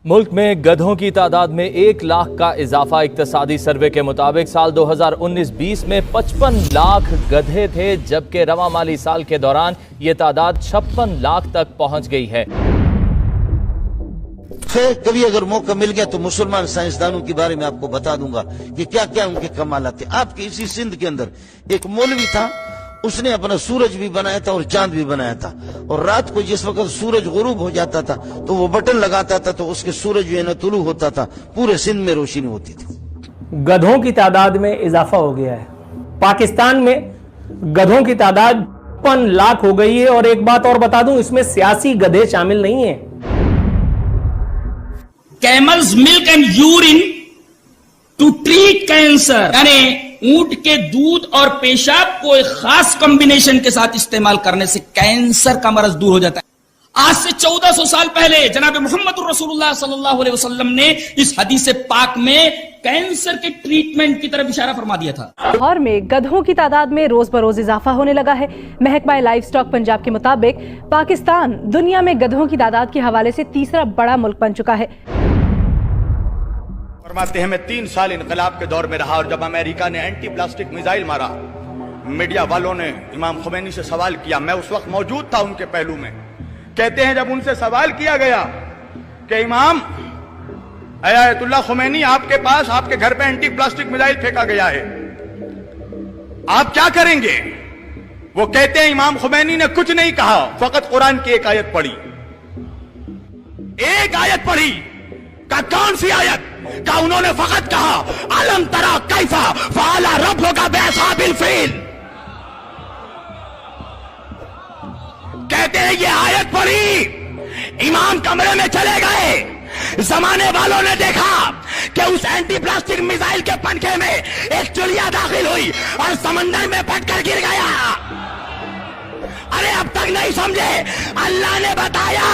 मुल्क में गधों की तादाद में 1 लाख का इजाफा। इक्तसादी सर्वे के मुताबिक साल 2019-20 में 55 लाख गधे थे, जबकि रवां माली साल के दौरान ये तादाद 56 लाख तक पहुंच गई है। कभी अगर मौका मिल गया तो मुसलमान साइंसदानों के बारे में आपको बता दूंगा कि क्या क्या उनके कमाल थे। आपके इसी सिंध के अंदर एक मौलवी था, उसने अपना सूरज भी बनाया था और चांद भी बनाया था, और रात को जिस वक्त सूरज गुरूब हो जाता था तो वो बटन लगाता था तो उसके सूरज जो है ना तुलू होता था, पूरे सिंध में रोशनी होती थी। गधों की तादाद में इजाफा हो गया है। पाकिस्तान में गधों की तादाद 55 लाख हो गई है। और एक बात और बता दूं, इसमें सियासी गधे शामिल नहीं है। Camels milk and urine to treat cancer, यानी ऊंट के दूध और पेशाब को एक खास कॉम्बिनेशन के साथ इस्तेमाल करने से कैंसर का मर्ज दूर हो जाता है। आज से 1400 साल पहले जनाब मोहम्मद रसूलुल्लाह सल्लल्लाहु अलैहि वसल्लम ने इस हदीस पाक में कैंसर के ट्रीटमेंट की तरफ इशारा फरमा दिया था। लाहौर में गधों की तादाद में रोज बरोज इजाफा होने लगा है। महकमा लाइव स्टॉक पंजाब के मुताबिक पाकिस्तान दुनिया में गधों की तादाद के हवाले से तीसरा बड़ा मुल्क बन चुका है। फरमाते हैं मैं 3 साल इनकलाब के दौर में रहा, और जब अमेरिका ने एंटी प्लास्टिक मिसाइल मारा, मीडिया वालों ने इमाम खुमैनी से सवाल किया। मैं उस वक्त मौजूद था उनके पहलू में। कहते हैं जब उनसे सवाल किया गया कि इमाम आयतुल्लाह खुमैनी, आपके पास आपके घर पे एंटी प्लास्टिक मिसाइल फेंका गया है, आप क्या करेंगे? वो कहते हैं इमाम खुमैनी ने कुछ नहीं कहा, फकत कुरान की एक आयत पढ़ी। एक आयत पढ़ी। का कौन सी आयत? का उन्होंने फकत कहा अलम तरा कैफा फाला रब्बुका बिअसहाबिल फील। कहते हैं ये आयत पढ़ी, इमाम कमरे में चले गए, जमाने वालों ने देखा कि उस एंटी प्लास्टिक मिसाइल के पंखे में एक चुलिया दाखिल हुई और समंदर में फटकर गिर गया। अरे अब तक नहीं समझे? अल्लाह ने बताया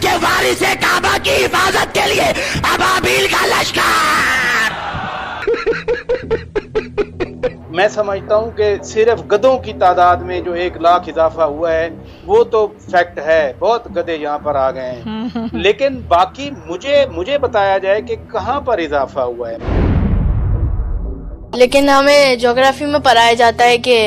कि वारिसे काबा की हिफाजत के लिए अबाबील का लश्कर। मैं समझता हूं कि सिर्फ गधों की तादाद में जो 1 लाख इजाफा हुआ है वो तो फैक्ट है, बहुत गधे यहाँ पर आ गए हैं, लेकिन बाकी मुझे बताया जाए कि कहाँ पर इजाफा हुआ है। लेकिन हमें ज्योग्राफी में पढ़ाया जाता है कि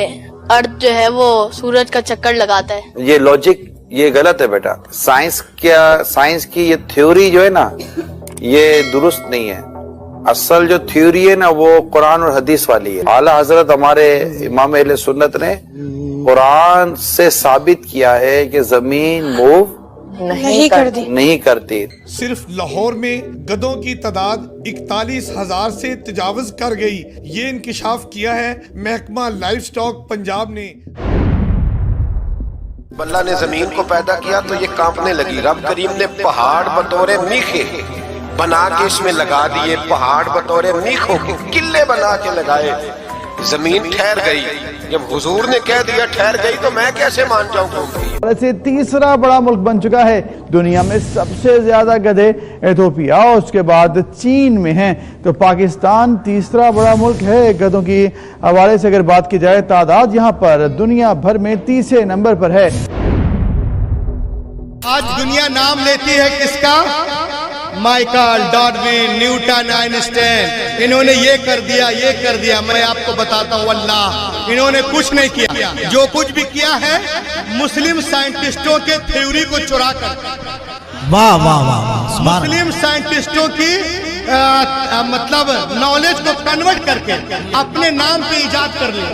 अर्थ जो है वो सूरज का चक्कर लगाता है। ये लॉजिक ये गलत है बेटा। साइंस की ये थ्योरी जो है ना, ये दुरुस्त नहीं है। असल जो थ्योरी है ना वो कुरान और हदीस वाली है। आला हजरत हमारे इमाम अहले सुन्नत ने कुरान से साबित किया है कि जमीन मूव नहीं करती। सिर्फ लाहौर में गधों की तादाद 41,000 से तजावज कर गई। ये इंकिशाफ किया है महकमा लाइव स्टॉक पंजाब ने। अल्लाह ने जमीन को पैदा किया तो ये कांपने लगी। रब करीम ने पहाड़ बतौरे मीखे बना के इसमें लगा दिए, पहाड़ बतौरे मीखों के किले बना के लगाए, जमीन ठहर गई। जब हुजूर ने कह दिया ठहर गई तो मैं कैसे मान जाऊं? वैसे तीसरा बड़ा मुल्क बन चुका है दुनिया में। सबसे ज्यादा गधे इथोपिया और उसके बाद चीन में हैं, तो पाकिस्तान तीसरा बड़ा मुल्क है गधों की हवाले से। अगर बात की जाए तादाद यहाँ पर दुनिया भर में तीसरे नंबर पर है। आज दुनिया नाम लेती है किसका? Michael, Darwin, Newton, Einstein. इन्होंने ये कर दिया। मैं आपको बताता हूँ अल्लाह, इन्होंने कुछ नहीं किया। जो कुछ भी किया है मुस्लिम साइंटिस्टों के थ्योरी को चुरा कर, वाह वाह वाह, मुस्लिम साइंटिस्टों की मतलब नॉलेज को कन्वर्ट करके अपने नाम पे इजाद कर लिया।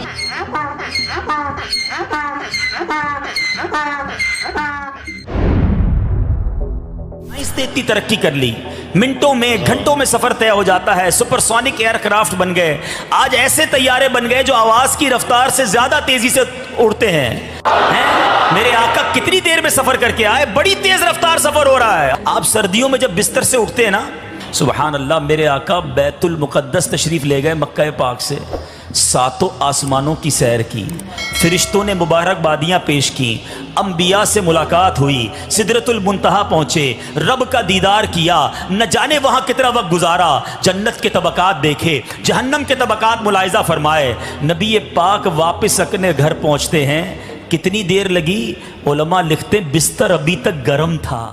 साइंस ने इतनी तरक्की कर ली, मिनटों में घंटों में सफर तय हो जाता है। सुपरसोनिक एयरक्राफ्ट बन गए। आज ऐसे तैयारे बन गए जो आवाज की रफ्तार से ज्यादा तेजी से उड़ते हैं। मेरे आका कितनी देर में सफर करके आए, बड़ी तेज रफ्तार सफर हो रहा है। आप सर्दियों में जब बिस्तर से उठते हैं ना, सुबहान अल्लाह, मेरे आका बैतुल मुकद्दस तशरीफ ले गए मक्का पाक से, 7 आसमानों की सैर की, फरिश्तों ने मुबारकबादियाँ पेश की, अंबिया से मुलाकात हुई, सिदरतुल मुंतहा पहुँचे, रब का दीदार किया, न जाने वहाँ कितना वक्त गुजारा, जन्नत के तबकात देखे, जहन्नम के तबकात मुलाहिजा फरमाए। नबी पाक वापस अपने घर पहुँचते हैं, कितनी देर लगी? उलमा लिखते बिस्तर अभी तक गर्म था।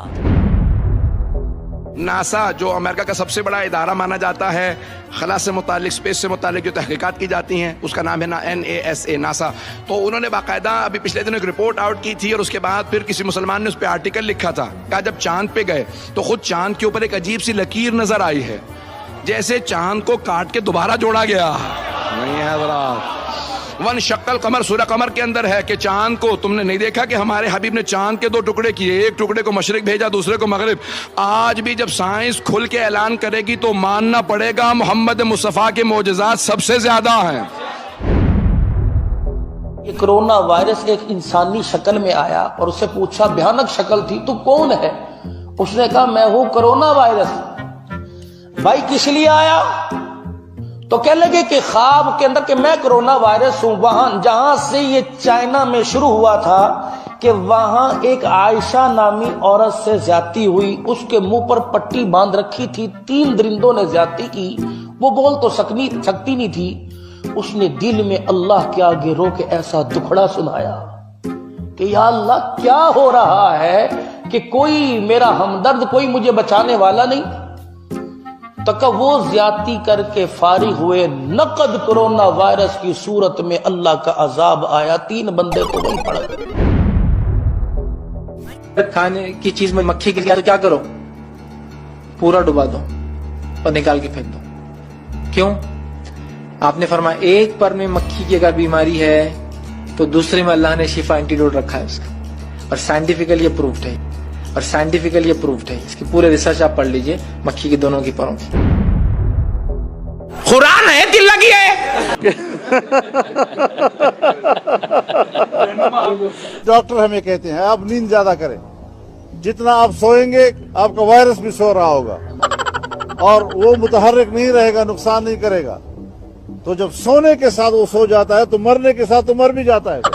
नासा जो अमेरिका का सबसे बड़ा इदारा माना जाता है, खला से मुतालिक, स्पेस से मुतालिक जो तहकीकात की जाती हैं, उसका नाम है ना NASA, नासा। तो उन्होंने बाकायदा अभी पिछले दिनों एक रिपोर्ट आउट की थी और उसके बाद फिर किसी मुसलमान ने उस पर आर्टिकल लिखा था। कहा जब चांद पे गए तो खुद चांद के ऊपर एक अजीब सी लकीर नजर आई है, जैसे चांद को काट के दोबारा जोड़ा गया। नहीं है हज़रात, वन शक्ल कमर, सूरह कमर के अंदर है कि चांद को तुमने नहीं देखा कि हमारे हबीब ने चांद के 2 टुकड़े किए, एक टुकड़े को मशरिक भेजा, दूसरे को मगरिब। आज भी जब साइंस खुल के ऐलान करेगी तो मानना पड़ेगा मोहम्मद मुस्तफा के मोजज़ात सबसे ज्यादा हैं। ये कोरोना वायरस एक इंसानी शक्ल में आया और उससे पूछा, भयानक शक्ल थी, तू कौन है? उसने कहा मैं हूं कोरोना वायरस। भाई किस लिए आया? तो कह लगे कि ख्वाब के अंदर कि मैं कोरोना वायरस हूं। वहां जहां से ये चाइना में शुरू हुआ था कि वहां एक आयशा नामी औरत से ज्यादती हुई, उसके मुंह पर पट्टी बांध रखी थी, 3 दरिंदों ने ज्यादती की, वो बोल तो सकती नहीं थी। उसने दिल में अल्लाह के आगे रो के ऐसा दुखड़ा सुनाया कि या अल्लाह क्या हो रहा है कि कोई मेरा हमदर्द, कोई मुझे बचाने वाला नहीं। तक वो ज्यादती करके फारिग हुए, नकद कोरोना वायरस की सूरत में अल्लाह का अजाब आया, 3 बंदे तो वही पड़ गए। खाने की चीज में मक्खी गिर गया तो क्या करो? पूरा डुबा दो और निकाल के फेंक दो। क्यों? आपने फरमाया एक पर में मक्खी की अगर बीमारी है तो दूसरे में अल्लाह ने शिफा एंटीडोट रखा है उसका, और साइंटिफिकली अप्रूव्ड है, और साइंटिफिकली अप्रूव्ड है। इसकी पूरे रिसर्च आप पढ़ लीजिए मक्खी की दोनों की परों की। कुरान है, दिल लगी है। डॉक्टर हमें कहते हैं आप नींद ज्यादा करें, जितना आप सोएंगे आपका वायरस भी सो रहा होगा और वो मुतहर्रिक नहीं रहेगा, नुकसान नहीं करेगा। तो जब सोने के साथ वो सो जाता है तो मरने के साथ तो मर भी जाता है।